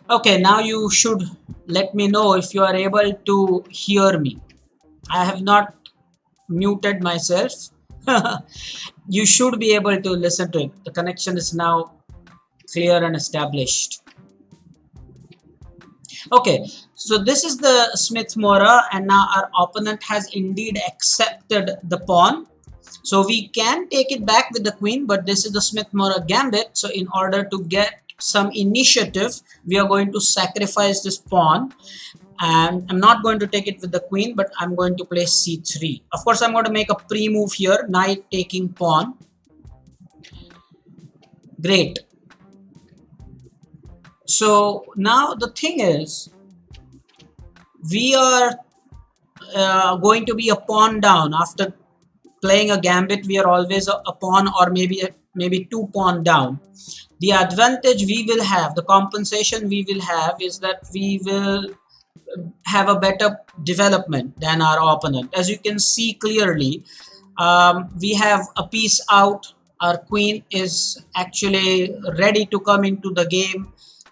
Okay, now you should let me know if you are able to hear me. I have not muted myself. You should be able to listen to it. The connection is now clear and established. Okay, so this is the Smith Mora, and now our opponent has indeed accepted the pawn. So we can take it back with the queen, but this is the Smith Mora gambit. So in order to get some initiative, we are going to sacrifice this pawn. And I'm not going to take it with the queen, but I'm going to play c3. Of course, I'm going to make a pre-move here, knight taking pawn. Great. So now the thing is, we are going to be a pawn down. After playing a gambit, we are always a pawn, or maybe two pawn down. The advantage we will have, the compensation we will have, is that we will have a better development than our opponent. As you can see clearly, we have a piece out Our queen is actually ready to come into the game.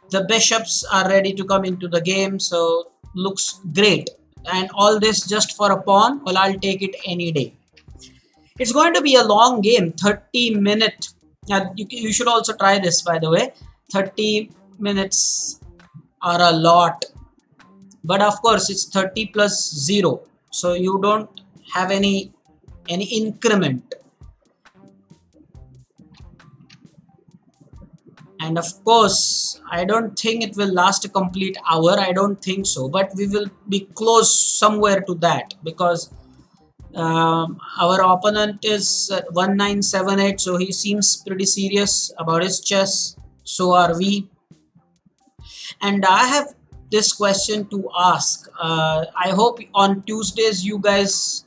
The bishops are ready to come into the game, so looks great. And all this just for a pawn. Well, I'll take it any day. It's going to be a long game, 30-minute. You should also try this, by the way. 30 minutes are a lot, but of course it's 30 plus 0, so you don't have any increment. And of course, I don't think it will last a complete hour. I don't think so, but we will be close somewhere to that, because our opponent is at 1978, so he seems pretty serious about his chess. So are we. And I have this question to ask. I hope on Tuesdays you guys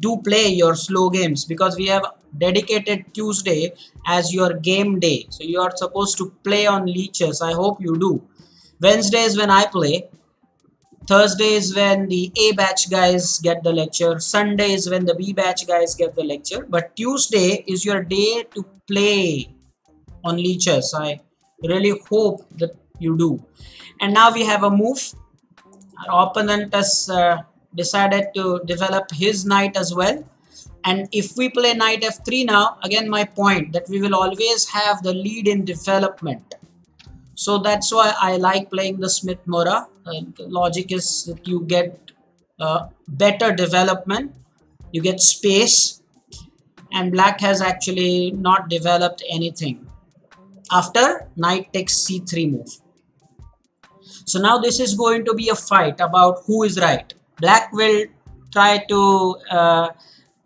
do play your slow games, because we have dedicated Tuesday as your game day. So you are supposed to play on leeches. I hope you do. Wednesday is when I play. Thursday is when the A batch guys get the lecture. Sunday is when the B batch guys get the lecture. But Tuesday is your day to play on leeches. I really hope that you do. And now we have a move. Our opponent has decided to develop his knight as well. And if we play knight f3 now, again my point that we will always have the lead in development. So that's why I like playing the Smith-Morra. The logic is that you get better development, you get space, and black has actually not developed anything after knight takes c3 move. So now this is going to be a fight about who is right. Black will try to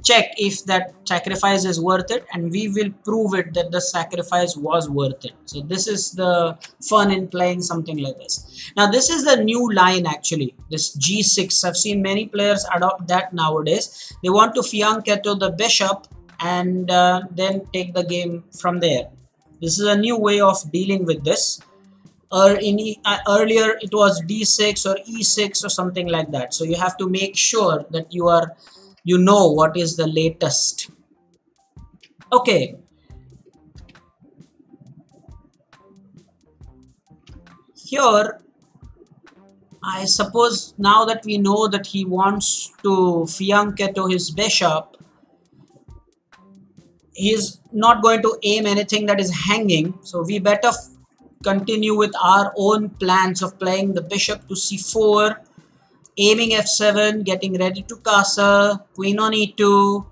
check if that sacrifice is worth it, and we will prove it that the sacrifice was worth it. So this is the fun in playing something like this. Now this is the new line actually, this g6. I've seen many players adopt that nowadays. They want to fianchetto the bishop and then take the game from there. This is a new way of dealing with this. Earlier it was d6 or e6 or something like that. So you have to make sure that you know what is the latest. Okay. Here, I suppose now that we know that he wants to fianchetto his bishop, he is not going to aim anything that is hanging. So we better continue with our own plans of playing the bishop to c4, aiming f7, getting ready to castle, queen on e2.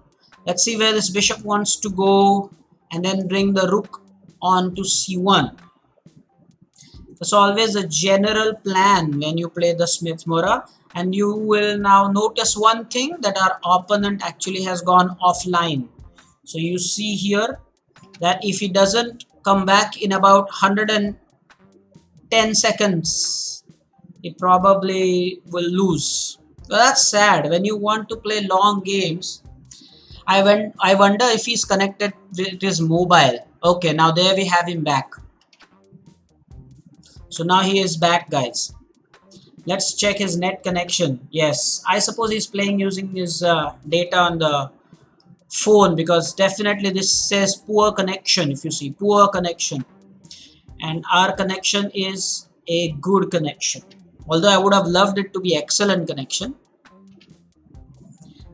Let's see where this bishop wants to go, and then bring the rook on to c1. It's always a general plan when you play the Smith-Morra, and you will now notice one thing, that our opponent actually has gone offline. So you see here that if he doesn't come back in about 110 seconds, he probably will lose. Well, that's sad. When you want to play long games, I wonder if he's connected with his mobile. Okay, now there we have him back. So now he is back, guys. Let's check his net connection. Yes, I suppose he's playing using his data on the phone, because definitely this says poor connection. If you see, poor connection, and our connection is a good connection, although I would have loved it to be excellent connection.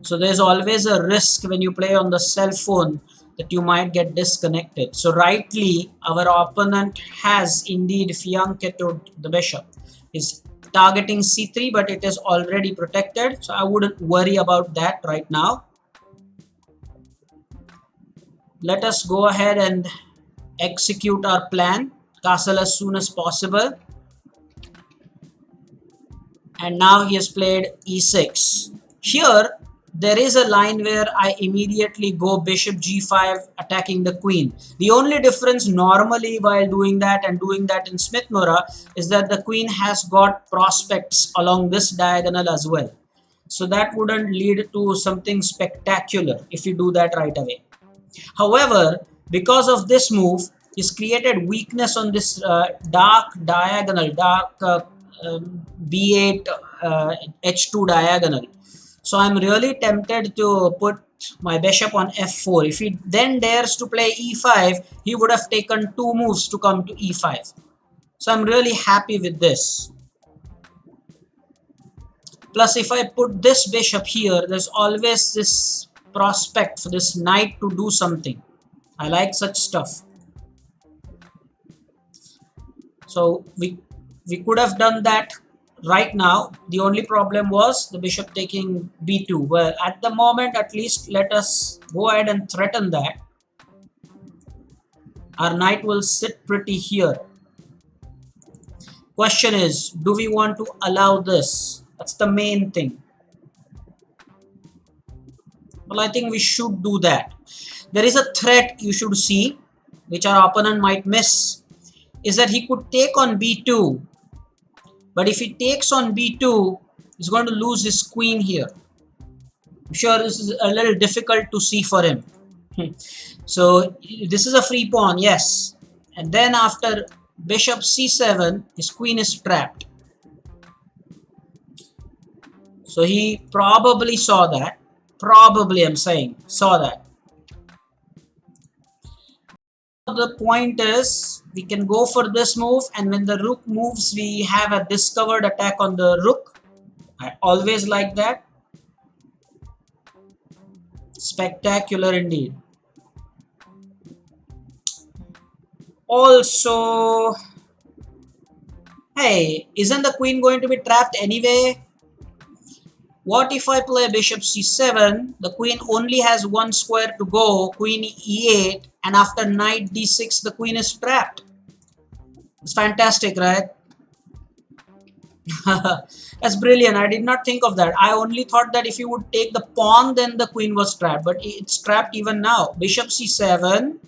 So there's always a risk when you play on the cell phone that you might get disconnected. So rightly, our opponent has indeed fianchettoed the bishop. Is targeting c3, but it is already protected, so I wouldn't worry about that right now. Let us go ahead and execute our plan, castle as soon as possible. And now he has played e6. Here, there is a line where I immediately go bishop g5, attacking the queen. The only difference normally while doing that and doing that in Smith-Morra is that the queen has got prospects along this diagonal as well. So that wouldn't lead to something spectacular if you do that right away. However, because of this move, he's created weakness on this dark diagonal, dark b8 h2 diagonal. So I'm really tempted to put my bishop on f4. If he then dares to play e5, he would have taken 2 moves to come to e5. So I'm really happy with this. Plus, if I put this bishop here, there's always this prospect for this knight to do something. I like such stuff. So we could have done that right now. The only problem was the bishop taking b2. Well, at the moment, at least let us go ahead and threaten that. Our knight will sit pretty here. Question is, do we want to allow this? That's the main thing. Well, I think we should do that. There is a threat you should see, which our opponent might miss, is that he could take on b2. But if he takes on b2, he's going to lose his queen here. I'm sure this is a little difficult to see for him. So this is a free pawn, yes. And then after bishop c7, his queen is trapped. So he probably saw that. Probably, I'm saying, saw that. The point is, we can go for this move, and when the rook moves, we have a discovered attack on the rook. I always like that. Spectacular indeed. Also, hey, isn't the queen going to be trapped anyway? What if I play bishop c7, the queen only has one square to go, queen e8, and after knight d6, the queen is trapped. It's fantastic, right? That's brilliant. I did not think of that. I only thought that if you would take the pawn, then the queen was trapped. But it's trapped even now. Bishop c7,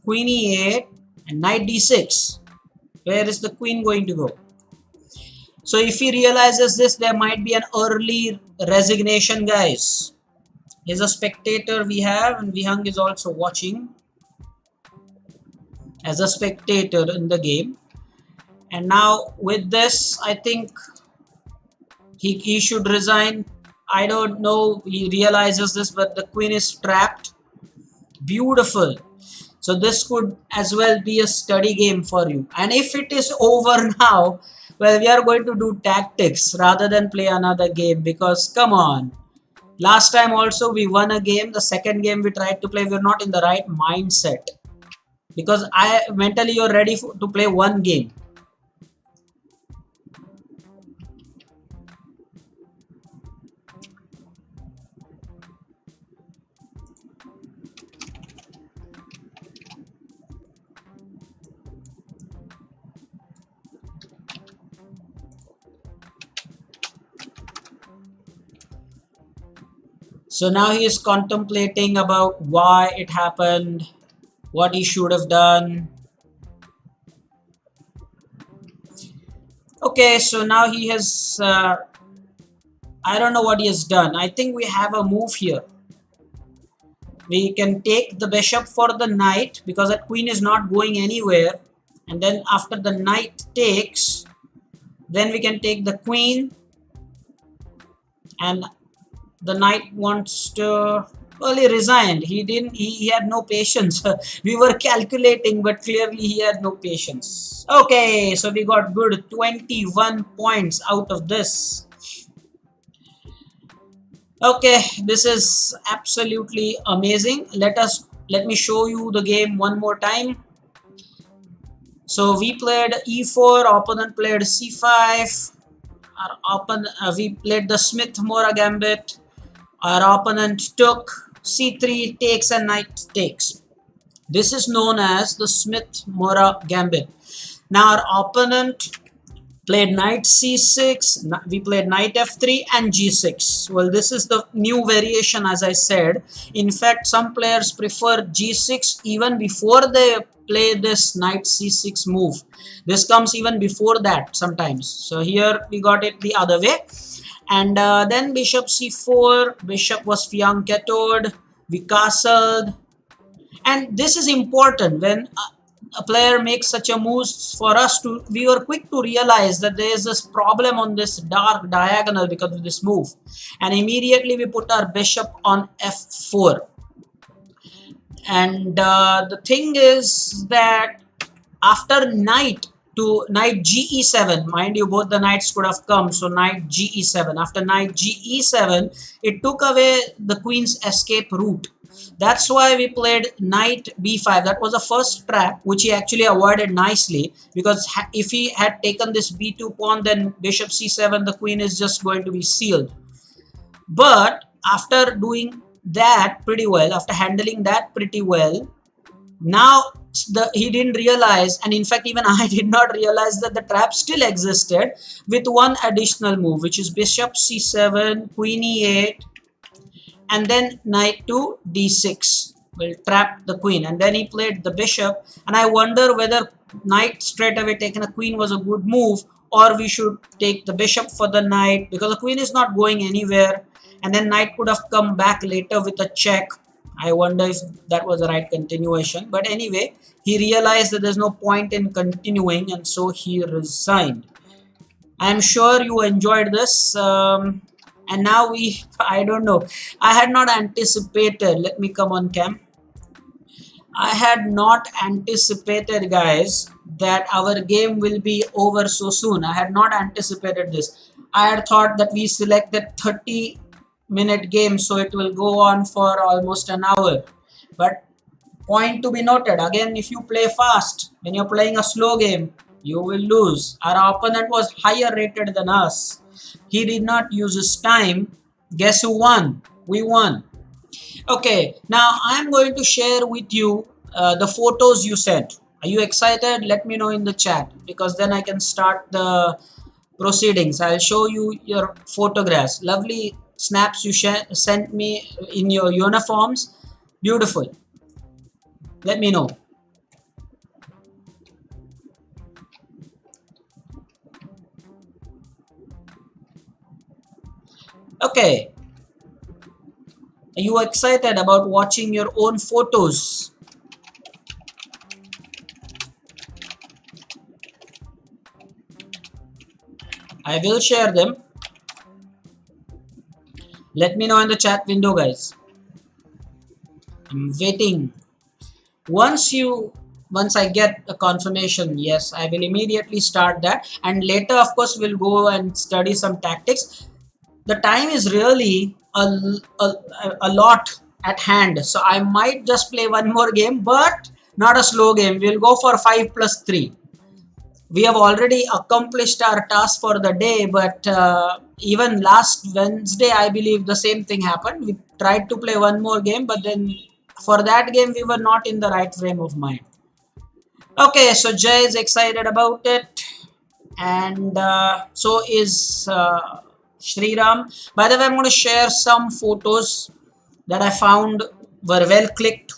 queen e8, and knight d6. Where is the queen going to go? So if he realizes this, there might be an early resignation, guys. He's a spectator we have, and Vihang is also watching as a spectator in the game. And now with this, I think he should resign. I don't know he realizes this, but the queen is trapped. Beautiful. So this could as well be a study game for you. And if it is over now, well, we are going to do tactics rather than play another game, because come on. Last time also we won a game. The second game we tried to play, we're not in the right mindset. Because mentally you're ready to play one game. So now he is contemplating about why it happened, what he should have done. Okay, so now he has, I don't know what he has done. I think we have a move here. We can take the bishop for the knight, because that queen is not going anywhere. And then after the knight takes, then we can take the queen. And the knight wants to, well, he resigned. He had no patience. We were calculating, but clearly he had no patience. Okay, so we got good 21 points out of this. Okay, this is absolutely amazing. Let me show you the game one more time. So we played e4, opponent played c5. We played the Smith-Morra gambit. Our opponent took c3, takes, and knight takes. This is known as the Smith-Morra gambit. Now our opponent played knight c6, we played knight f3 and g6. Well, this is the new variation, as I said. In fact, some players prefer g6 even before they play this knight c6 move. This comes even before that sometimes. So here we got it the other way. And then bishop c4, bishop was fianchettoed, we castled. And this is important. When a player makes such a move, for us to, we were quick to realize that there is this problem on this dark diagonal because of this move, and immediately we put our bishop on f4. And the thing is that after knight ge7, mind you, both the knights could have come, so knight ge7, after knight ge7, it took away the queen's escape route. That's why we played knight b5. That was the first trap which he actually avoided nicely, because if he had taken this b2 pawn, then bishop c7, the queen is just going to be sealed. But after doing that pretty well, after handling that pretty well, now he didn't realize, and in fact even I did not realize, that the trap still existed with one additional move, which is bishop c7, queen e8, and then knight to d6 will trap the queen. And then he played the bishop, and I wonder whether knight straight away taking a queen was a good move, or we should take the bishop for the knight, because the queen is not going anywhere, and then knight could have come back later with a check. I wonder if that was the right continuation. But anyway, he realized that there's no point in continuing, and so he resigned. I'm sure you enjoyed this. And now I don't know. I had not anticipated. Let me come on cam. I had not anticipated, guys, that our game will be over so soon. I had not anticipated this. I had thought that we selected 30-minute game, so it will go on for almost an hour. But point to be noted, again, if you play fast, when you're playing a slow game, you will lose. Our opponent was higher rated than us. He did not use his time. Guess who won? We won. Okay, now I'm going to share with you the photos you sent. Are you excited? Let me know in the chat, because then I can start the proceedings. I'll show you your photographs. Lovely snaps you sent me in your uniforms. Beautiful. Let me know. Okay. Are you excited about watching your own photos? I will share them. Let me know in the chat window, guys. I'm waiting. Once I get a confirmation, yes, I will immediately start that. And later, of course, we'll go and study some tactics. The time is really a lot at hand, so I might just play one more game, but not a slow game. We'll go for 5+3. We have already accomplished our task for the day, but even last Wednesday, I believe the same thing happened. We tried to play one more game, but then for that game, we were not in the right frame of mind. Okay, so Jay is excited about it, and so is Shriram. By the way, I'm going to share some photos that I found were well clicked.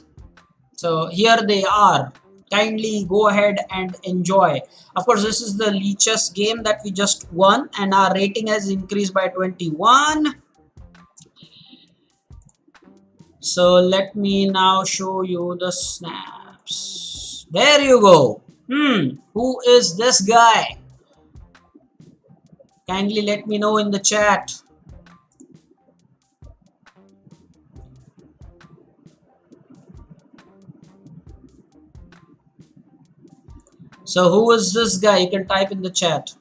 So here they are. Kindly go ahead and enjoy. Of course, this is the Leeches game that we just won, and our rating has increased by 21. So let me now show you the snaps. There you go. Who is this guy? Kindly let me know in the chat. So who is this guy? You can type in the chat.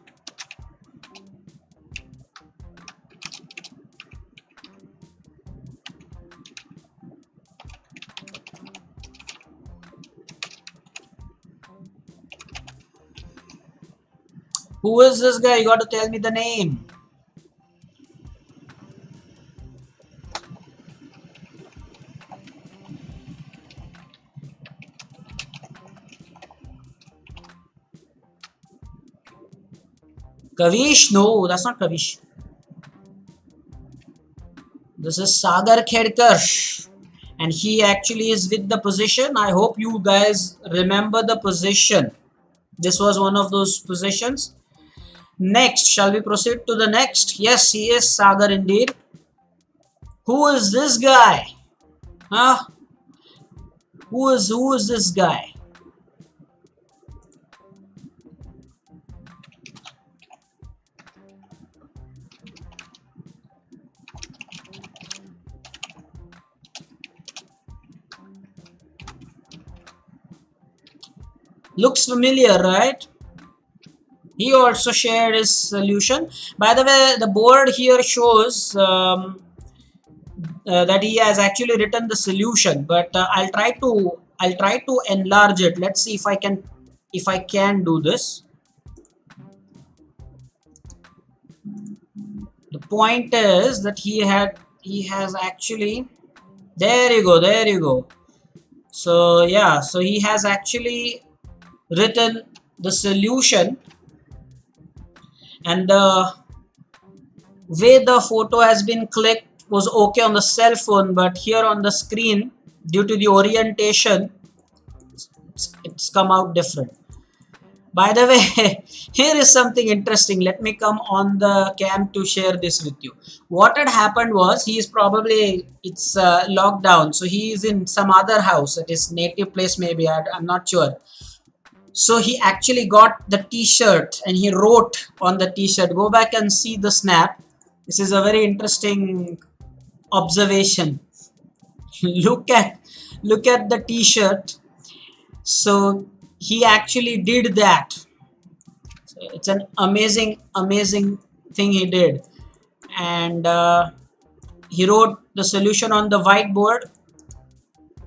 Who is this guy? You got to tell me the name. Kavish? No, that's not Kavish. This is Sagar Khedkar. And he actually is with the position. I hope you guys remember the position. This was one of those positions. Next, shall we proceed to the next? Yes, he is Sagar indeed. Who is this guy? Huh? Who is this guy? Looks familiar, right? He also shared his solution. By the way, the board here shows that he has actually written the solution, but I'll try to enlarge it. Let's see if I can do this. The point is that he has actually, there you go. So yeah, so he has actually written the solution, and the way the photo has been clicked was okay on the cell phone, but here on the screen, due to the orientation, it's come out different. By the way, here is something interesting. Let me come on the cam to share this with you. What had happened was, he is probably, it's locked down, so he is in some other house at his native place, maybe. I'm not sure. So he actually got the t-shirt and he wrote on the t-shirt. Go back and see the snap. This is a very interesting observation. look at look at the t-shirt. So he actually did that. So it's an amazing thing he did. And he wrote the solution on the whiteboard.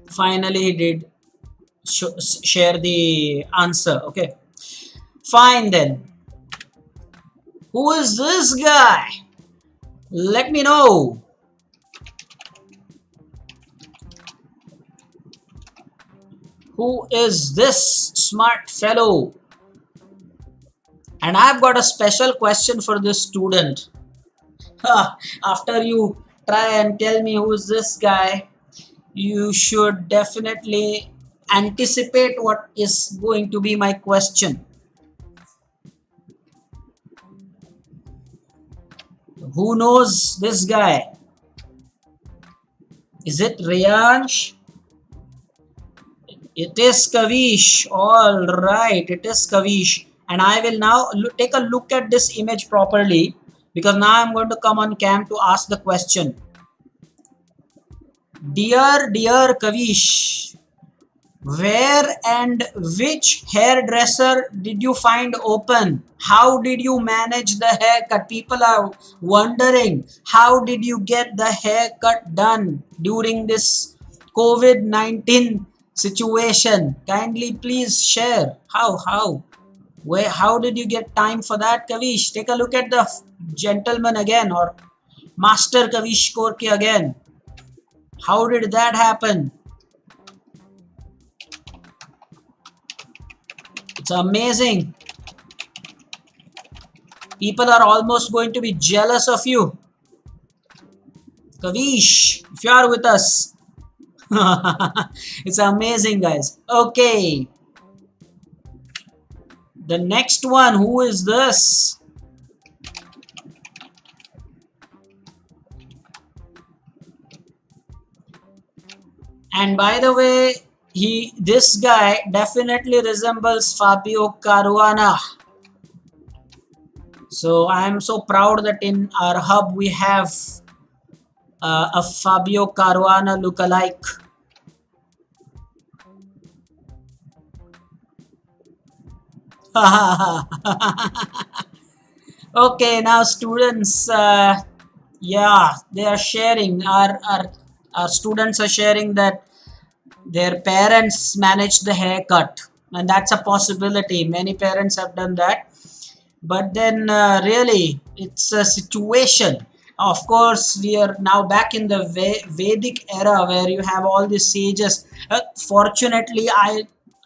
Finally he did share the answer. Okay, fine then. Who is this guy? Let me know. Who is this smart fellow? And I've got a special question for this student. After you try and tell me who is this guy, you should definitely anticipate what is going to be my question. Who knows this guy? Is it Riyansh? It is Kavish. All right, it is Kavish. And I will now take a look at this image properly, because now I'm going to come on cam to ask the question. Dear Kavish, where and which hairdresser did you find open? How did you manage the haircut? People are wondering, how did you get the haircut done during this COVID-19 situation? Kindly please share. How? Where, how did you get time for that, Kavish? Take a look at the gentleman again, or Master Kavish Korke again. How did that happen? It's amazing. People are almost going to be jealous of you. Kavish, if you are with us. It's amazing, guys. Okay. The next one, who is this? And by the way, this guy definitely resembles Fabio Caruana. So I am so proud that in our hub we have a Fabio Caruana lookalike. Okay, now students, yeah, they are sharing. Our students are sharing that their parents managed the haircut, and that's a possibility. Many parents have done that, but then really, it's a situation. Of course, we are now back in the Vedic era where you have all these sages. Fortunately, I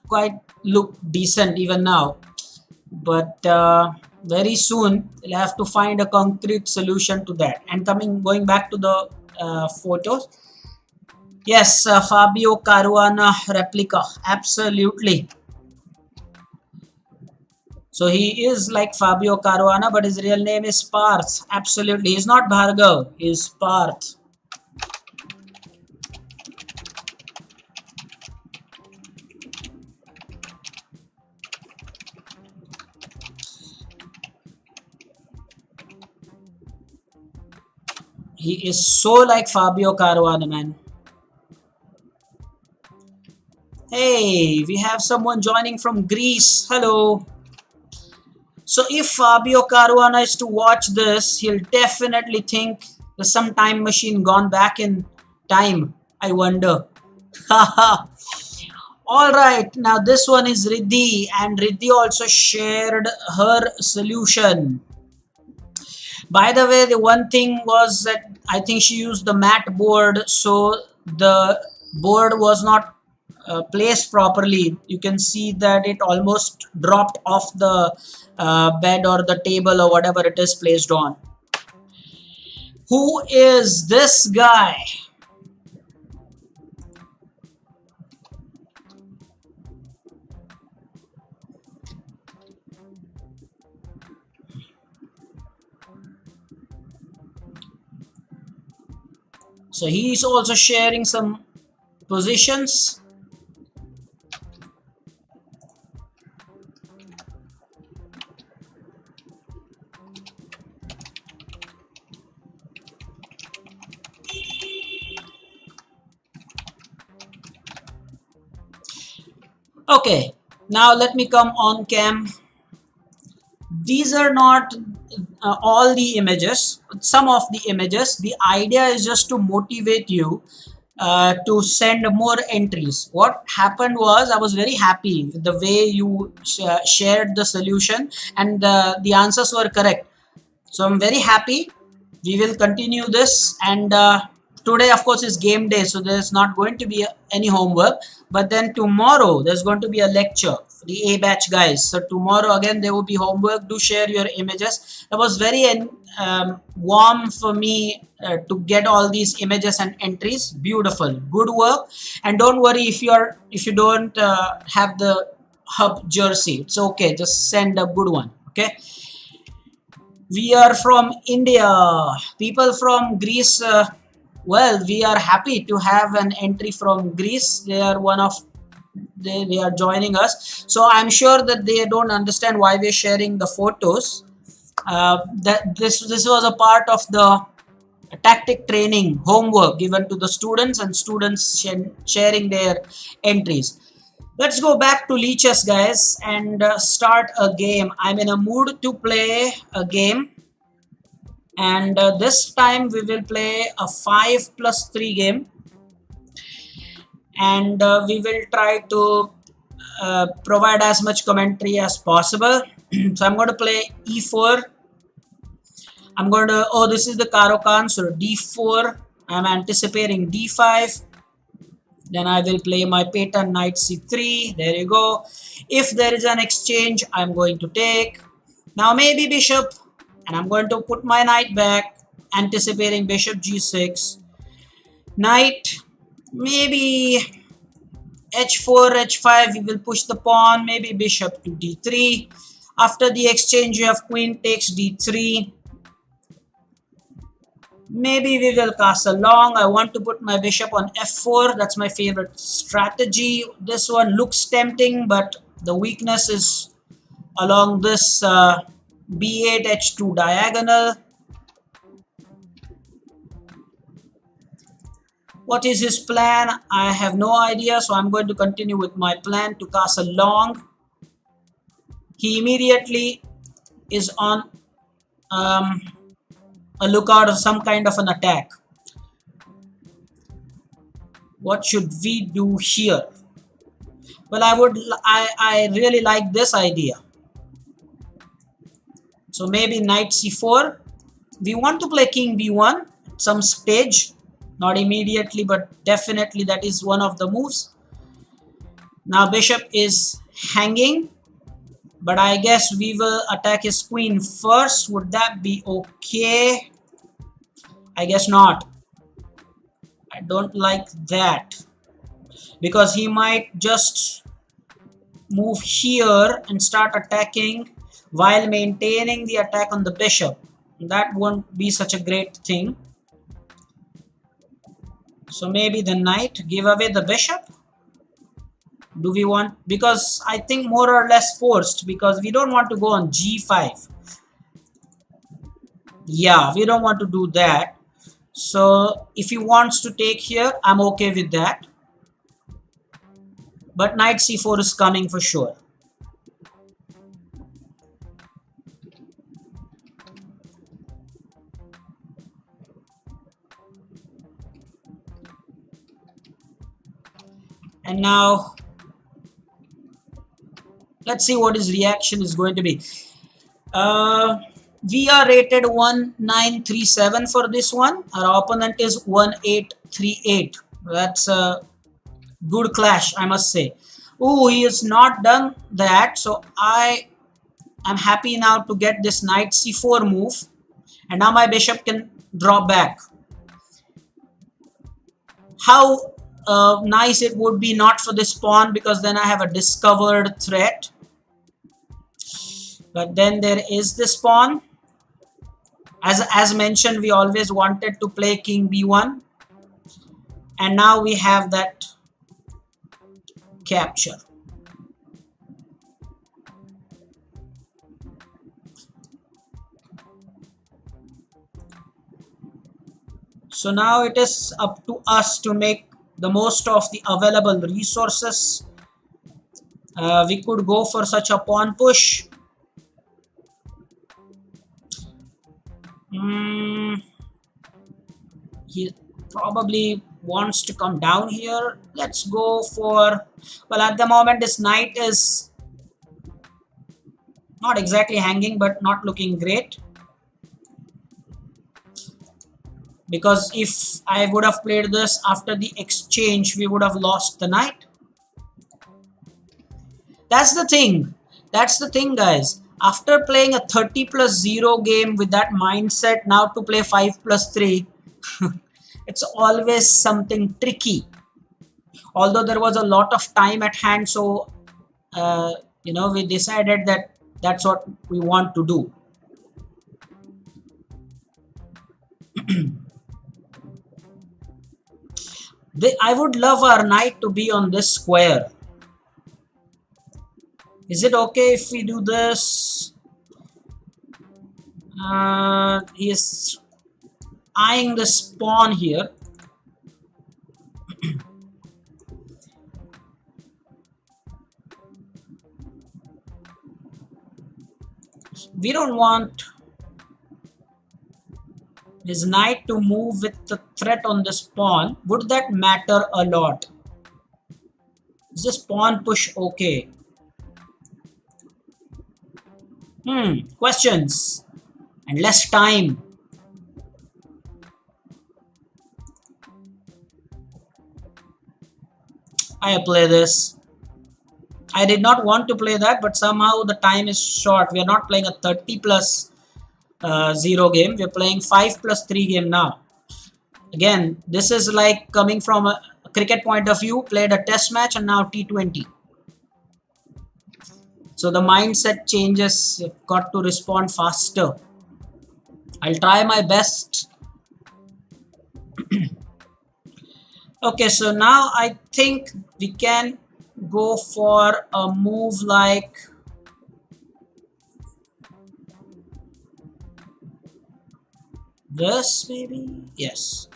quite look decent even now, but very soon we'll have to find a concrete solution to that. And going back to the photos, yes, Fabio Caruana replica, absolutely. So he is like Fabio Caruana, but his real name is Parth. Absolutely, he's not Bhargav, he's Parth. He is so like Fabio Caruana, man. Hey, Hey, we have someone joining from Greece. Hello. So if Fabio Caruana is to watch this, he'll definitely think there's some time machine gone back in time. I wonder. Haha. All right, now this one is Riddhi, and Riddhi also shared her solution. By the way, the one thing was that I think she used the mat board, so the board was not placed properly. You can see that it almost dropped off the bed or the table or whatever it is placed on. Who is this guy? So he is also sharing some positions. Okay, now let me come on cam. These are not all the images, some of the images. The idea is just to motivate you to send more entries. What happened was I was very happy with the way you shared the solution, and the answers were correct. So I'm very happy. We will continue this, and today of course is game day, so there's not going to be any homework, but then tomorrow there's going to be a lecture for the A batch guys. So tomorrow again there will be homework. Do share your images. It was very warm for me to get all these images and entries. Beautiful, good work. And don't worry if you don't have the hub jersey, it's okay, just send a good one. Okay, we are from India. People from Greece, well, we are happy to have an entry from Greece. They are one of they are joining us. So I'm sure that they don't understand why we're sharing the photos. That this was a part of the tactic training homework given to the students, and students sharing their entries. Let's go back to leeches, guys, and start a game. I'm in a mood to play a game, and this time we will play a 5+3 game, and we will try to provide as much commentary as possible. So I'm going to play e4. I'm going to, oh, this is the Karo Khan, so d4. I'm anticipating d5. Then I will play my pattern knight c3. There you go. If there is an exchange, I'm going to take. Now maybe bishop, and I'm going to put my knight back, anticipating bishop g6. Knight, maybe h4, h5, we will push the pawn, maybe bishop to d3. After the exchange, you have queen takes d3. Maybe we will castle long. I want to put my bishop on f4. That's my favorite strategy. This one looks tempting, but the weakness is along this b8, h2 diagonal. What is his plan? I have no idea, so I'm going to continue with my plan to castle long. He immediately is on a lookout of some kind of an attack. What should we do here? Well, I really like this idea. So maybe knight c4. We want to play king b1 at some stage, not immediately, but definitely that is one of the moves. Now bishop is hanging, but I guess we will attack his queen first. Would that be okay? I guess not. I don't like that, because he might just move here and start attacking while maintaining the attack on the bishop. That won't be such a great thing. So maybe the knight, give away the bishop. Do we want, because I think more or less forced, because we don't want to go on g5. Yeah, we don't want to do that. So if he wants to take here, I'm okay with that. but knight c4 is coming for sure. And now let's see what his reaction is going to be. We are rated 1937 for this one. Our opponent is 1838. That's a good clash, I must say. Oh, he has not done that, so I am happy now to get this knight c4 move, and now my bishop can drop back. How nice it would be not for this pawn, because then I have a discovered threat. But then there is this pawn. As mentioned, we always wanted to play king b1, and now we have that capture. So now it is up to us to make the most of the available resources. We could go for such a pawn push. He probably wants to come down here. Let's go for, well, at the moment this knight is not exactly hanging, but not looking great, because if I would have played this after the exchange, we would have lost the knight. That's the thing guys. After playing a 30+0 game with that mindset, now to play 5+3 it's always something tricky. Although there was a lot of time at hand, so we decided that that's what we want to do. I would love our knight to be on this square. Is it okay if we do this? He is eyeing this pawn here. We don't want his knight to move with the threat on this pawn. Would that matter a lot? Is this pawn push okay? Questions and less time. I play this. I did not want to play that, but somehow the time is short. We are not playing a 30+0 game. We are playing 5+3 game now. Again, this is like coming from a cricket point of view. Played a test match and now T20. So the mindset changes. You've got to respond faster. I'll try my best. Okay, so now I think we can go for a move like this, maybe. Yes,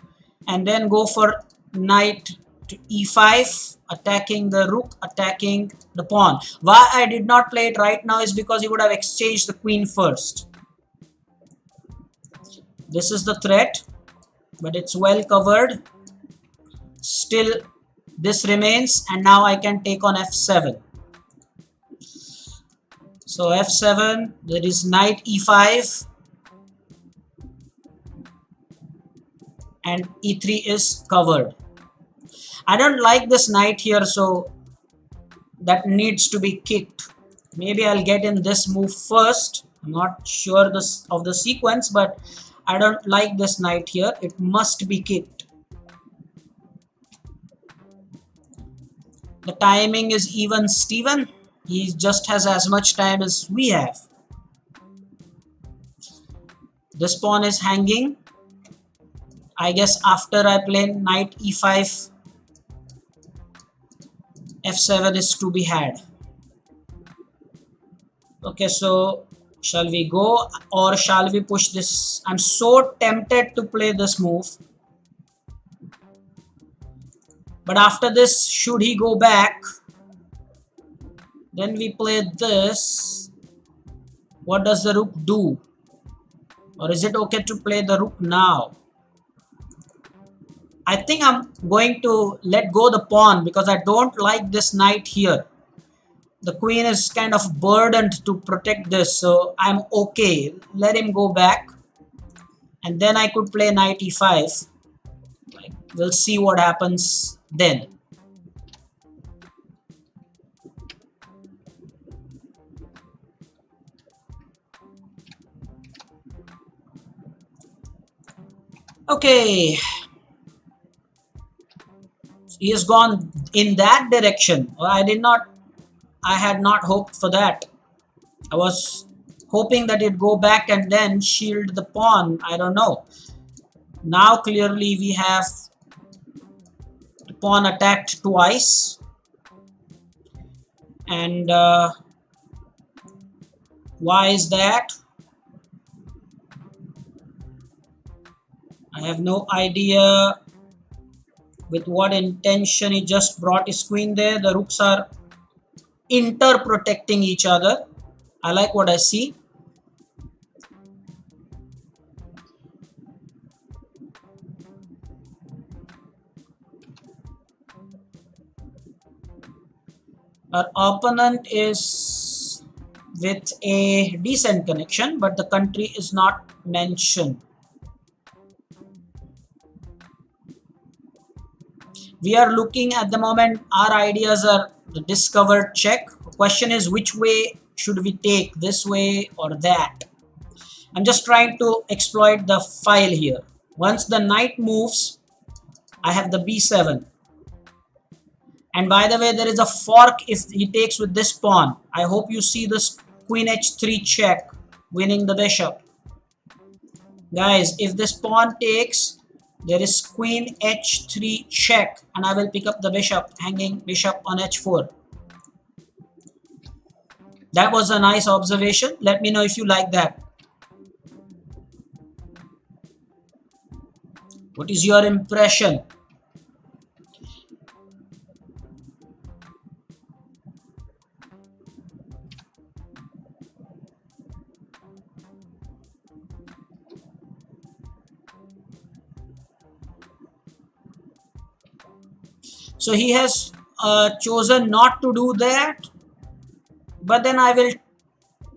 and then go for knight to e5, attacking the rook, attacking the pawn. Why I did not play it right now is because he would have exchanged the queen first. This is the threat, but it's well covered. Still this remains, and now I can take on f7. So f7, there is knight e5, and e3 is covered. I don't like this knight here, so that needs to be kicked. Maybe I'll get in this move first. I'm not sure of the sequence, but I don't like this knight here. It must be kicked. The timing is even Steven. He just has as much time as we have. This pawn is hanging. I guess after I play knight e5, f7 is to be had. Okay, so shall we go or shall we push this? I'm so tempted to play this move. But after this, should he go back? Then we play this. What does the rook do? Or is it okay to play the rook now? I think I'm going to let go the pawn because I don't like this knight here. The queen is kind of burdened to protect this, so I'm okay. Let him go back. And then I could play knight e5. We'll see what happens then. Okay. He has gone in that direction. I had not hoped for that. I was hoping that it'd go back and then shield the pawn. I don't know. Now clearly we have the pawn attacked twice. And why is that? I have no idea with what intention he just brought his queen there. The rooks are inter-protecting each other. I like what I see. Our opponent is with a decent connection, but the country is not mentioned. We are looking at the moment, our ideas are the discovered check. The question is which way should we take, this way or that? I'm just trying to exploit the file here. Once the knight moves, I have the b7. And by the way, there is a fork if he takes with this pawn. I hope you see this queen h3 check, winning the bishop. Guys, if this pawn takes, there is queen h3 check, and I will pick up the bishop, hanging bishop on h4. That was a nice observation. Let me know if you like that. What is your impression? So he has chosen not to do that, but then I will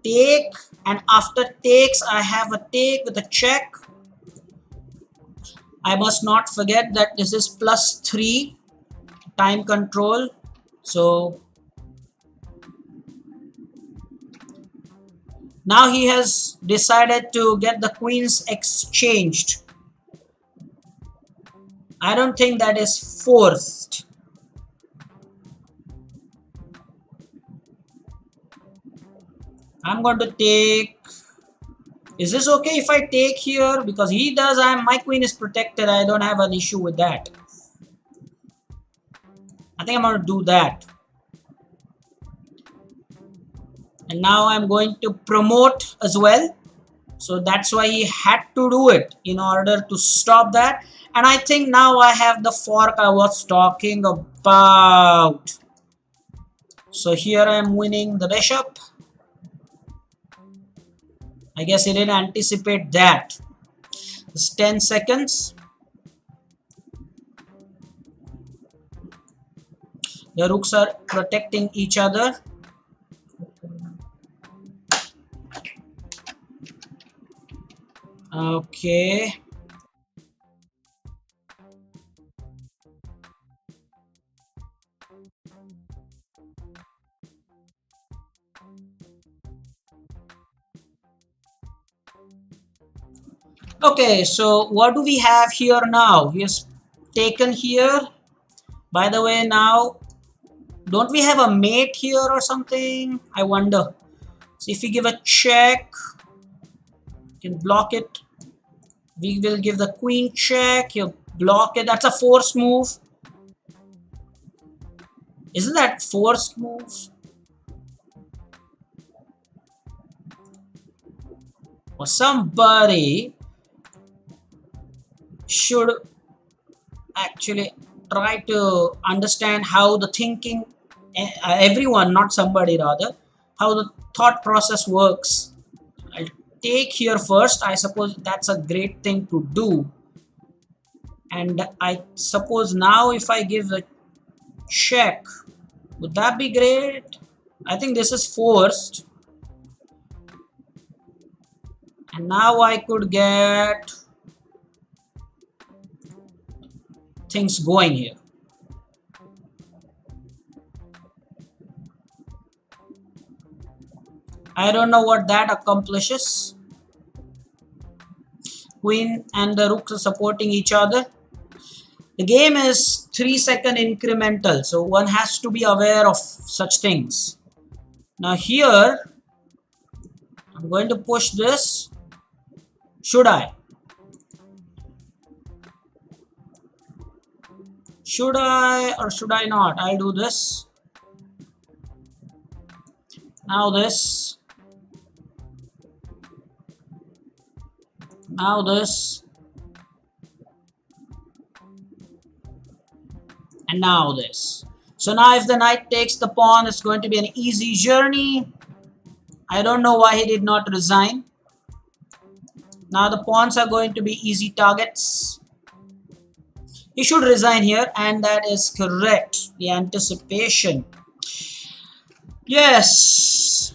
take, and after takes I have a take with a check. I must not forget that this is +3 time control. So now he has decided to get the queens exchanged. I don't think that is forced. I'm going to take. Is this okay if I take here? Because he does, my queen is protected. I don't have an issue with that. I think I'm going to do that. And now I'm going to promote as well. So that's why he had to do it in order to stop that. And I think now I have the fork I was talking about. So here I am winning the bishop. I guess he didn't anticipate that. It's 10 seconds. The rooks are protecting each other. Okay. Okay, so what do we have here now? He has taken here. By the way, now, don't we have a mate here or something? I wonder. So if we give a check, we can block it. We will give the queen check. He'll block it. That's a forced move. Isn't that forced move? Or somebody should actually try to understand how the thinking everyone, not somebody rather, how the thought process works. I'll take here first. I suppose that's a great thing to do. And I suppose now if I give a check, would that be great? I think this is forced. And now I could get things going here. I don't know what that accomplishes. Queen and the rook are supporting each other. The game is 3-second incremental, so one has to be aware of such things. Now here, I'm going to push this. Should I? Should I or should I not? I'll do this. Now this. Now this. And now this. So now if the knight takes the pawn, it's going to be an easy journey. I don't know why he did not resign. Now the pawns are going to be easy targets. He should resign here, and that is correct. The anticipation. Yes.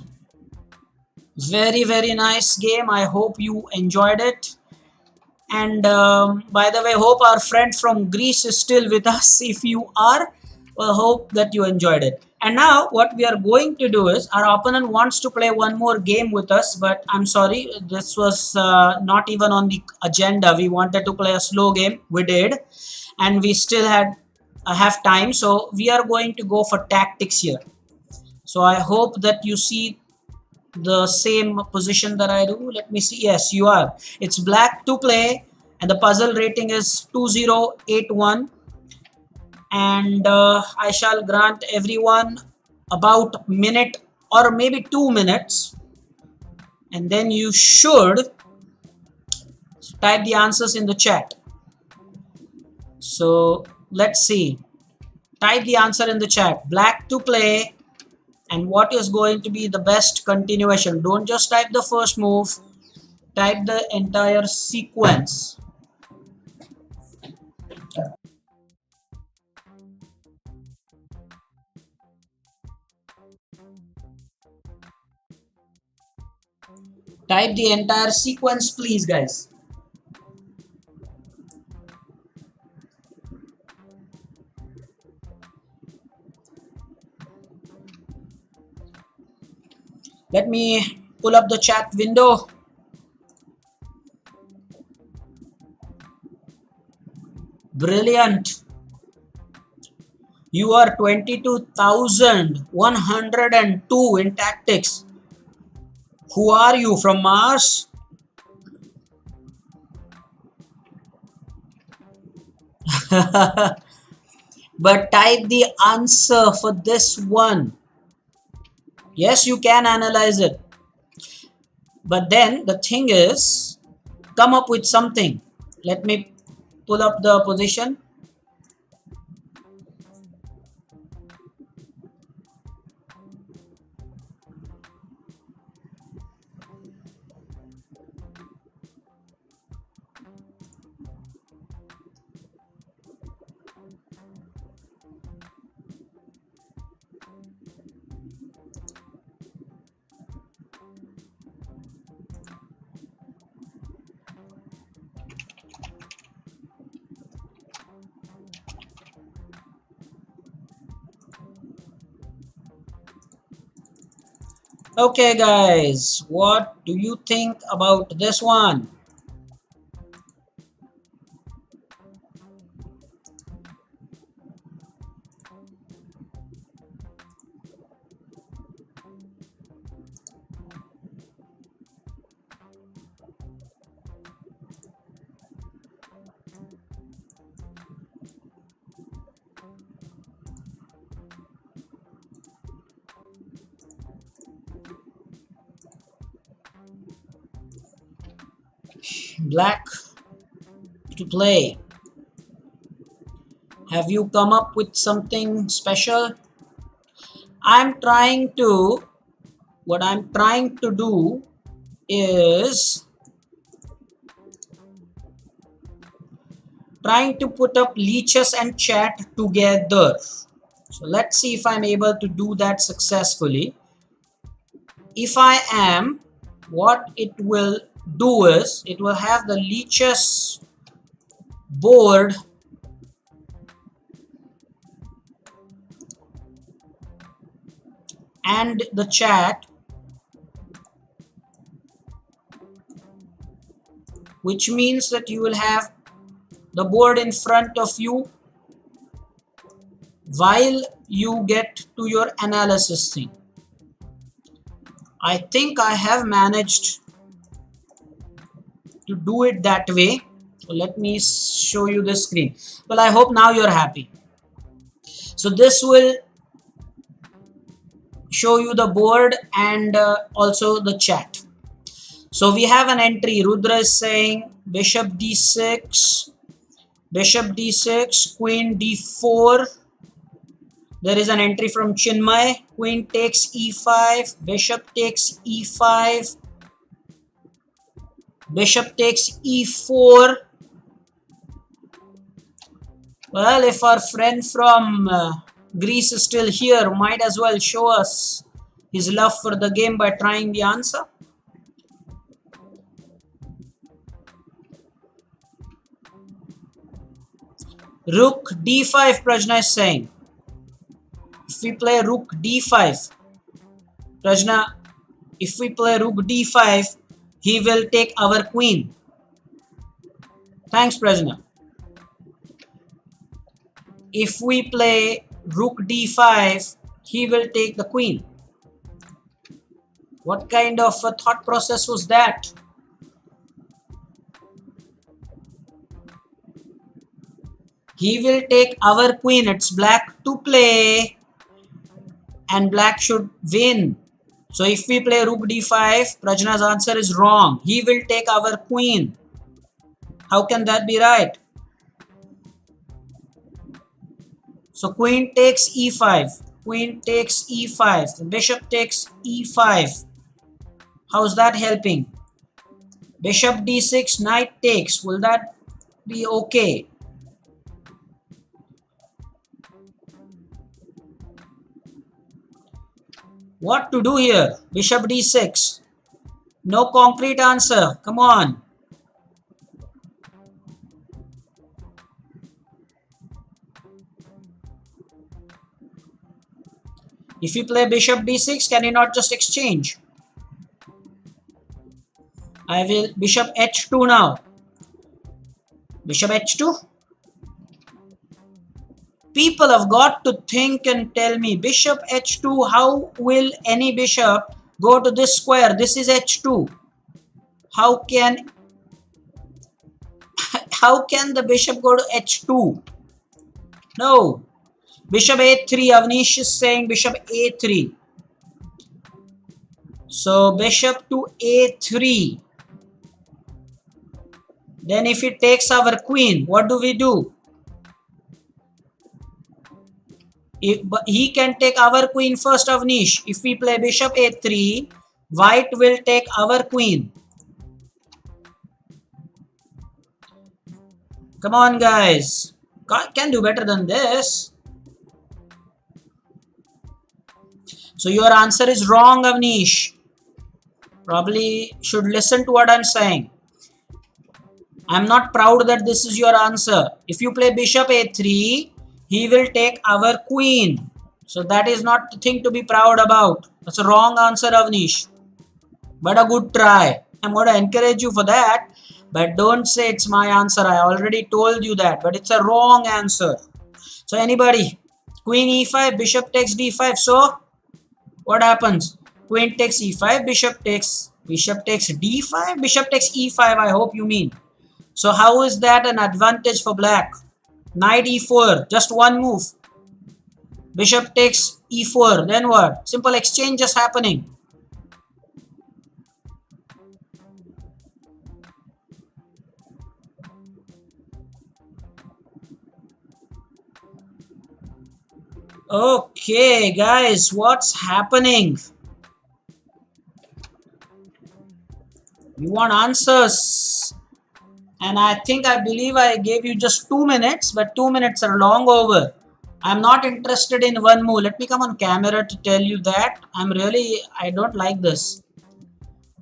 Very, very nice game. I hope you enjoyed it. And by the way, hope our friend from Greece is still with us. If you are, well, hope that you enjoyed it. And now what we are going to do is, our opponent wants to play one more game with us, but I'm sorry, this was not even on the agenda. We wanted to play a slow game. We did. And we still have time. So we are going to go for tactics here. So I hope that you see the same position that I do. Let me see. Yes, you are. It's black to play, and the puzzle rating is 2081. And I shall grant everyone about minute or maybe 2 minutes, and then you should type the answers in the chat. So let's see. Type the answer in the chat. Black to play, and what is going to be the best continuation. Don't just type the first move. Type the entire sequence. Type the entire sequence, please, guys. Let me pull up the chat window. Brilliant. You are 22,102 in tactics. Who are you, from Mars? But type the answer for this one. Yes, you can analyze it. But then the thing is, come up with something. Let me pull up the position. Okay, guys, what do you think about this one? Black to play. Have you come up with something special? I'm trying to what I'm trying to do is trying to put up leeches and chat together. So let's see if I'm able to do that successfully. If I am, what it will do is it will have the leeches board and the chat, which means that you will have the board in front of you while you get to your analysis thing. I think I have managed to do it that way. So let me show you the screen. Well, I hope now you're happy. So this will show you the board and also the chat. So we have an entry. Rudra is saying bishop d6, bishop d6, queen d4. There is an entry from Chinmay. Queen takes e5, bishop takes e5, bishop takes e4. Well, if our friend from Greece is still here, might as well show us his love for the game by trying the answer. Rook d5, Prajna is saying. If we play rook d5, Prajna, if we play rook d5, he will take our queen. Thanks, Prajna. If we play rook d5, he will take the queen. What kind of a thought process was that? He will take our queen. It's black to play and black should win. So if we play rook d5, Prajna's answer is wrong. He will take our queen. How can that be right? So queen takes e5. Queen takes e5. Bishop takes e5. How's that helping? Bishop d6, knight takes. Will that be okay? What to do here? Bishop d6. No concrete answer. Come on. If you play bishop d6, can you not just exchange? I will bishop h2 now. Bishop h2. People have got to think and tell me, bishop h2, how will any bishop go to this square? This is h2. How can the bishop go to h2? No. Bishop a3, Avnish is saying bishop a3. So bishop to a3. Then if it takes our queen, what do we do? He can take our queen first, Avnish. If we play bishop a3, white will take our queen. Come on, guys. Can do better than this. So your answer is wrong, Avnish. Probably should listen to what I'm saying. I'm not proud that this is your answer. If you play bishop a3, he will take our queen. So that is not the thing to be proud about. That's a wrong answer, Avnish. But a good try. I'm going to encourage you for that. But don't say it's my answer. I already told you that. But it's a wrong answer. So anybody? Queen e5, bishop takes d5. So what happens? Queen takes e5, bishop takes d5, bishop takes e5, I hope you mean. So how is that an advantage for black? Knight e4, just one move. Bishop takes e4, then what? Simple exchange is happening. Okay, guys, what's happening? We want answers. And I believe I gave you just 2 minutes, but 2 minutes are long over. I'm not interested in one move. Let me come on camera to tell you that I don't like this.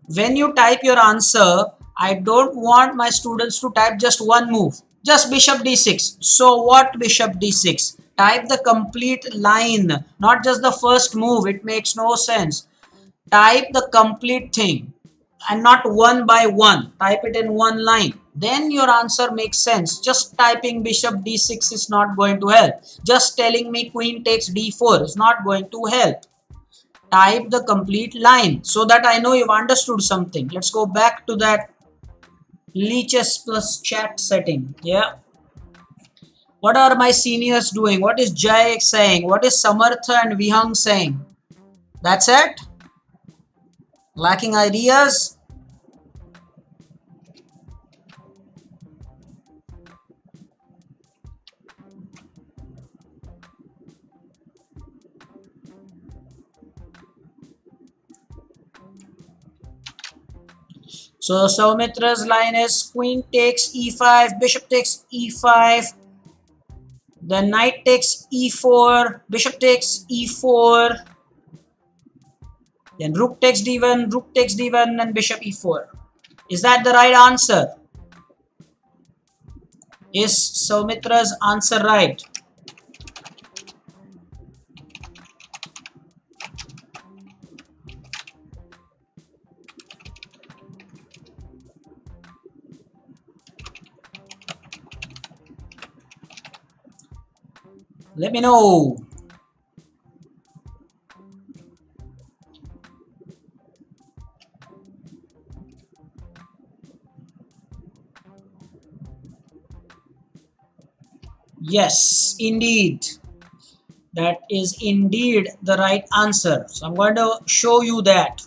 When you type your answer, I don't want my students to type just one move. Just bishop d6. So what bishop d6? Type the complete line, not just the first move. It makes no sense. Type the complete thing and not one by one. Type it in one line. Then your answer makes sense. Just typing bishop d6 is not going to help. Just telling me queen takes d4 is not going to help. Type the complete line so that I know you've understood something. Let's go back to that leeches plus chat setting. Yeah. What are my seniors doing? What is Jay saying? What is Samartha and Vihang saying? That's it? Lacking ideas? So Saumitra's line is queen takes e5, bishop takes e5, the knight takes e4, bishop takes e4, then rook takes d1, and bishop e4. Is that the right answer? Is Saumitra's answer right? Let me know. Yes, indeed. That is indeed the right answer. So I'm going to show you that.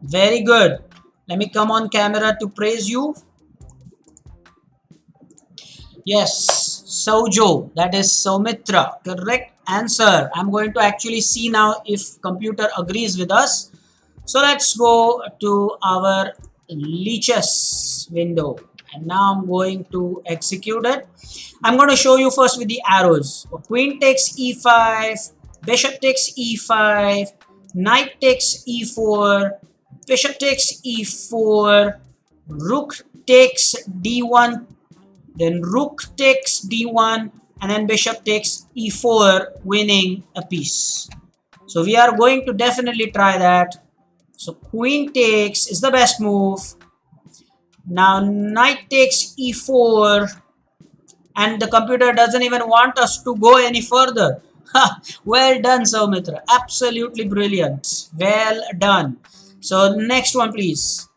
Very good. Let me come on camera to praise you. Yes, Sojo, that is Soumitra. Correct answer. I'm going to actually see now if computer agrees with us. So let's go to our leeches window. And now I'm going to execute it. I'm going to show you first with the arrows. Queen takes e5, bishop takes e5, knight takes e4, bishop takes e4, rook takes d1, then rook takes d1, and then bishop takes e4, winning a piece. So we are going to definitely try that. So queen takes is the best move. Now knight takes e4, and the computer doesn't even want us to go any further. Well done, Saumitra. Absolutely brilliant. Well done. So next one, please.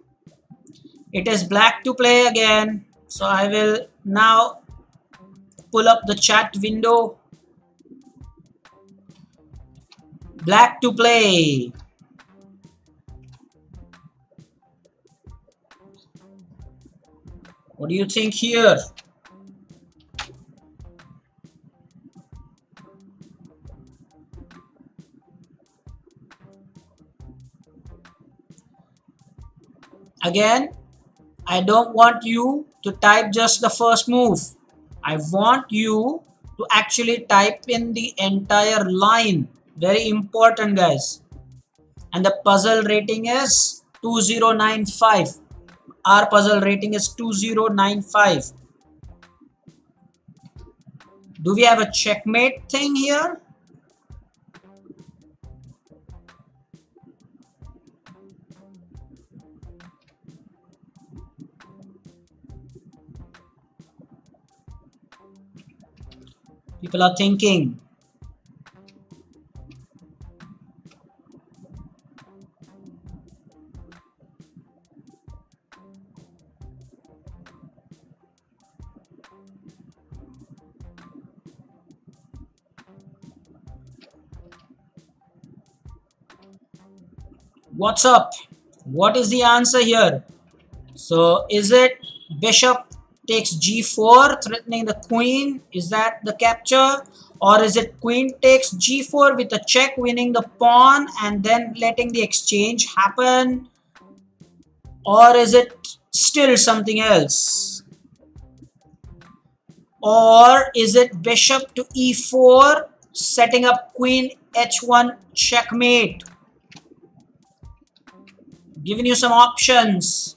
It is black to play again. So I will now pull up the chat window. Black to play. What do you think here? Again, I don't want you to type just the first move. I want you to actually type in the entire line. Very important, guys. And the puzzle rating is 2095. Our puzzle rating is 2095. Do we have a checkmate thing here? People are thinking. What's up? What is the answer here? So is it bishop takes g4, threatening the queen. Is that the capture? Or is it queen takes g4 with a check, winning the pawn and then letting the exchange happen? Or is it still something else? Or is it bishop to e4, setting up queen h1 checkmate? Giving you some options.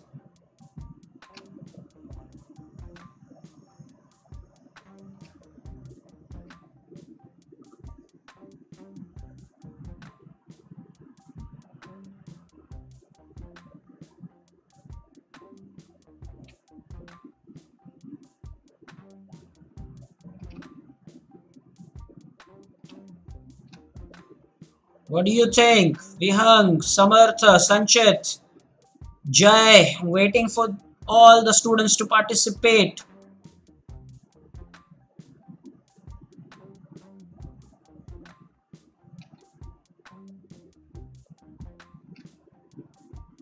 What do you think? Vihang, Samartha, Sanchit, Jai, waiting for all the students to participate.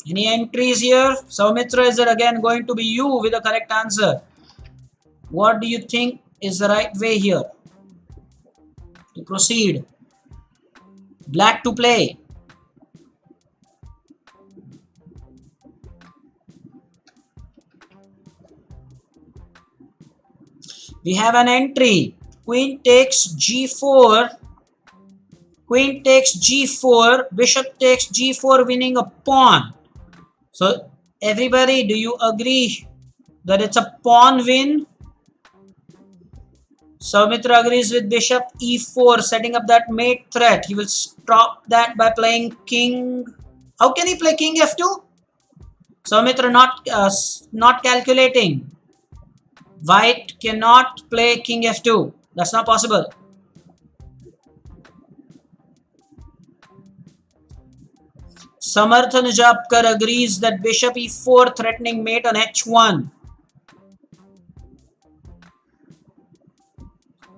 Any entries here? Saumitra, is it again going to be you with the correct answer? What do you think is the right way here to proceed? Black to play. We have an entry. Queen takes g4. Queen takes g4. Bishop takes g4, winning a pawn. So everybody, do you agree that it's a pawn win? Saumitra agrees with bishop e4, setting up that mate threat. He will stop that by playing king. How can he play king f2? Saumitra not calculating. White cannot play king f2. That's not possible. Samartha Nijapkar agrees that bishop e4, threatening mate on h1.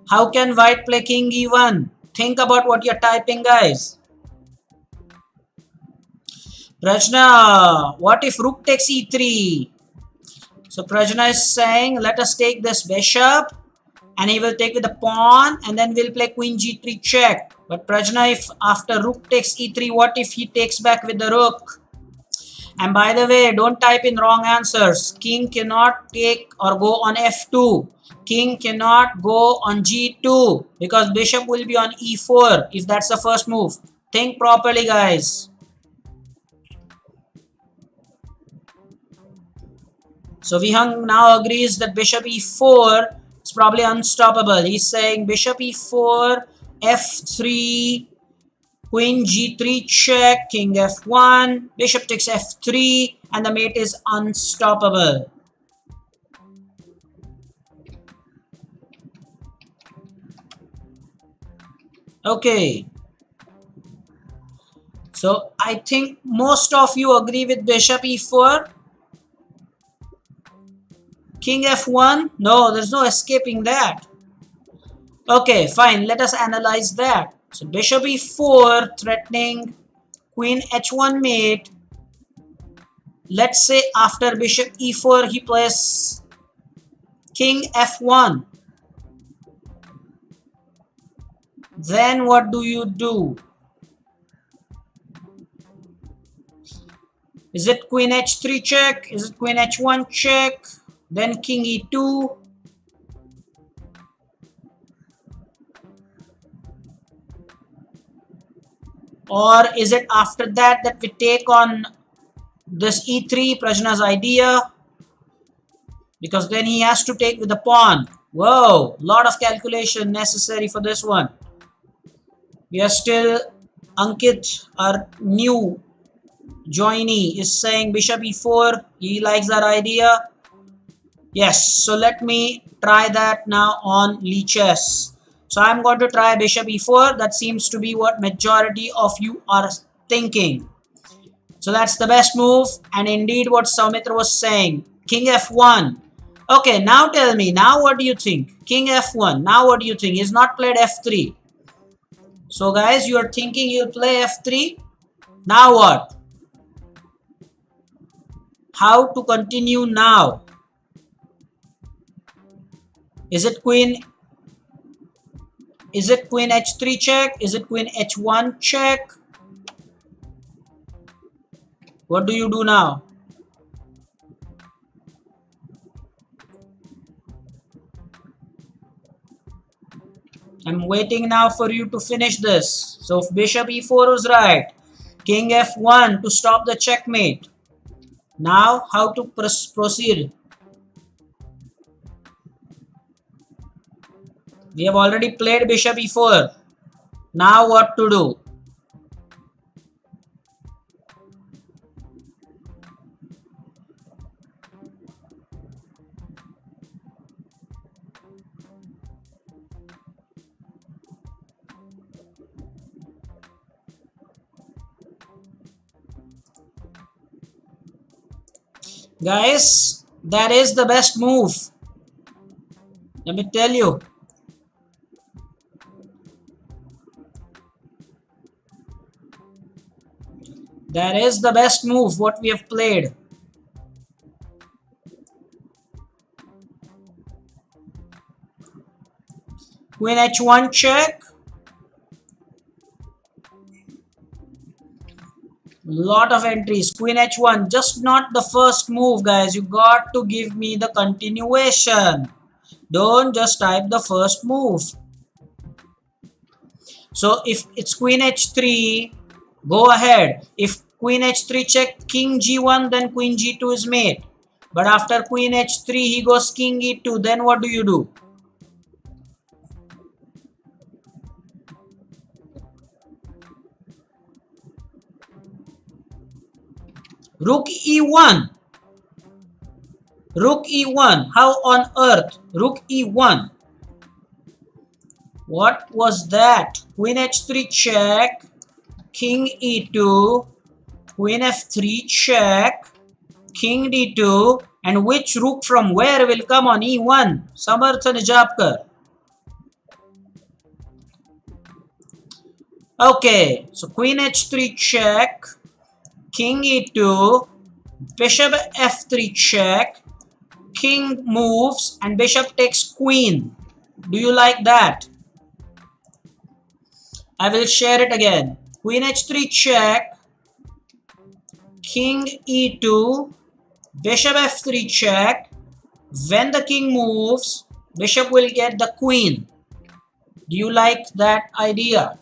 How can white play king e1? Think about what you're typing, guys. Prajna, what if rook takes e3? So Prajna is saying, let us take this bishop and he will take with the pawn and then we'll play queen g3 check. But Prajna, if after rook takes e3, what if he takes back with the rook? And by the way, don't type in wrong answers. King cannot take or go on f2. King cannot go on g2 because bishop will be on e4 if that's the first move. Think properly, guys. So Vihang now agrees that bishop e4 is probably unstoppable. He's saying bishop e4, f3, queen g3 check, king f1, bishop takes f3, and the mate is unstoppable. Okay. So I think most of you agree with bishop e4. King f1? No, there's no escaping that. Okay, fine. Let us analyze that. So bishop e4 threatening queen h1 mate. Let's say after bishop e4 he plays king f1. Then what do you do? Is it queen h3 check? Is it queen h1 check? Then king e2. Or is it after that that we take on this e3, Prajna's idea? Because then he has to take with the pawn. Whoa, lot of calculation necessary for this one. We are still, Ankit, our new joinee, is saying bishop e4. He likes that idea. Yes, so let me try that now on Lichess. So I'm going to try bishop e4. That seems to be what majority of you are thinking. So that's the best move, and indeed what Saumitra was saying. King f1. Okay, now tell me, now what do you think? King f1. Now what do you think? He's not played f3. So guys, you are thinking he'll play f3. Now what? How to continue now? Is it queen? Is it queen h3 check? Is it queen h1 check? What do you do now? I'm waiting now for you to finish this. So if bishop e4 was right, king f1 to stop the checkmate. Now how to proceed? We have already played bishop e4. Now what to do? Guys, that is the best move. Let me tell you. That is the best move what we have played. Queen h1 check. Lot of entries. Queen h1, just not the first move, guys. You got to give me the continuation. Don't just type the first move. So if it's queen h3, go ahead. If queen h3 check, king g1, then queen g2 is mate. But after queen h3, he goes king e2. Then what do you do? Rook e1. Rook e1. How on earth? Rook e1. What was that? Queen h3 check. King e2. Queen f3 check. King d2. And which rook from where will come on e1? Samarth Nijapkar. Okay. So queen h3 check. King e2, bishop f3 check, king moves and bishop takes queen. Do you like that? I will share it again. Queen h3 check, king e2, bishop f3 check. When the king moves, bishop will get the queen. Do you like that idea?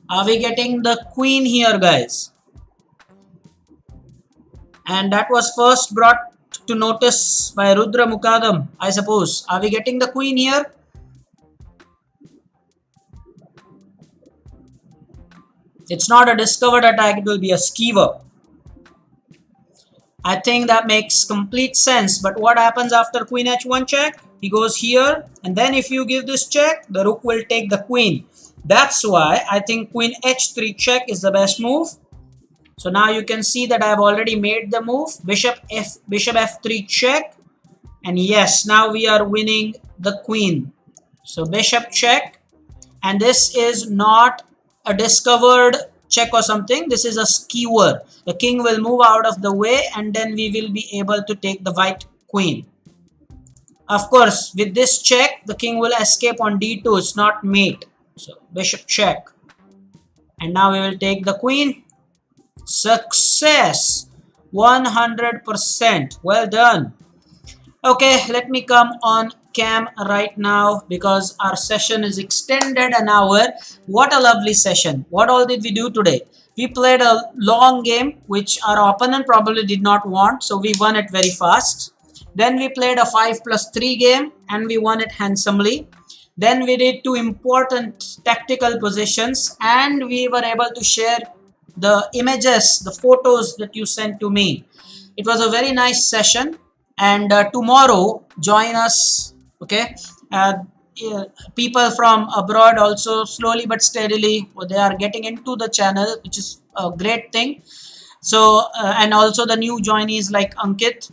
Are we getting the queen here, guys? And that was first brought to notice by Rudra Mukadam, I suppose. Are we getting the queen here? It's not a discovered attack, it will be a skewer. I think that makes complete sense. But what happens after queen h1 check? He goes here, and then if you give this check, the rook will take the queen. That's why I think queen h3 check is the best move. So now you can see that I have already made the move. Bishop f3 check. And yes, now we are winning the queen. So bishop check. And this is not a discovered check or something. This is a skewer. The king will move out of the way and then we will be able to take the white queen. Of course, with this check, the king will escape on d2. It's not mate. So bishop check. And now we will take the queen. Success. 100%. Well done. Okay, let me come on cam right now because our session is extended an hour. What a lovely session. What all did we do today? We played a long game which our opponent probably did not want, so we won it very fast. Then we played a 5+3 game and we won it handsomely. Then we did two important tactical positions and we were able to share the images, the photos that you sent to me. It was a very nice session. And tomorrow join us, okay? People from abroad also slowly but steadily they are getting into the channel, which is a great thing. So and also the new joinees like Ankit.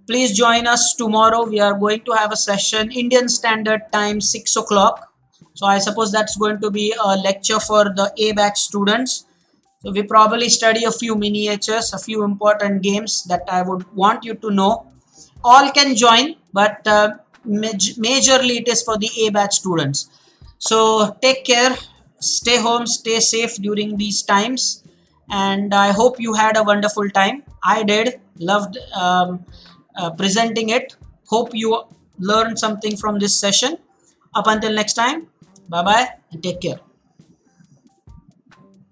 Please join us tomorrow. We are going to have a session Indian Standard Time 6 o'clock. So I suppose that's going to be a lecture for the A batch students. So we probably study a few miniatures, a few important games that I would want you to know. All can join, but majorly it is for the A batch students. So take care, stay home, stay safe during these times, and I hope you had a wonderful time. I did, loved presenting it. Hope you learned something from this session. Up until next time, bye bye and take care.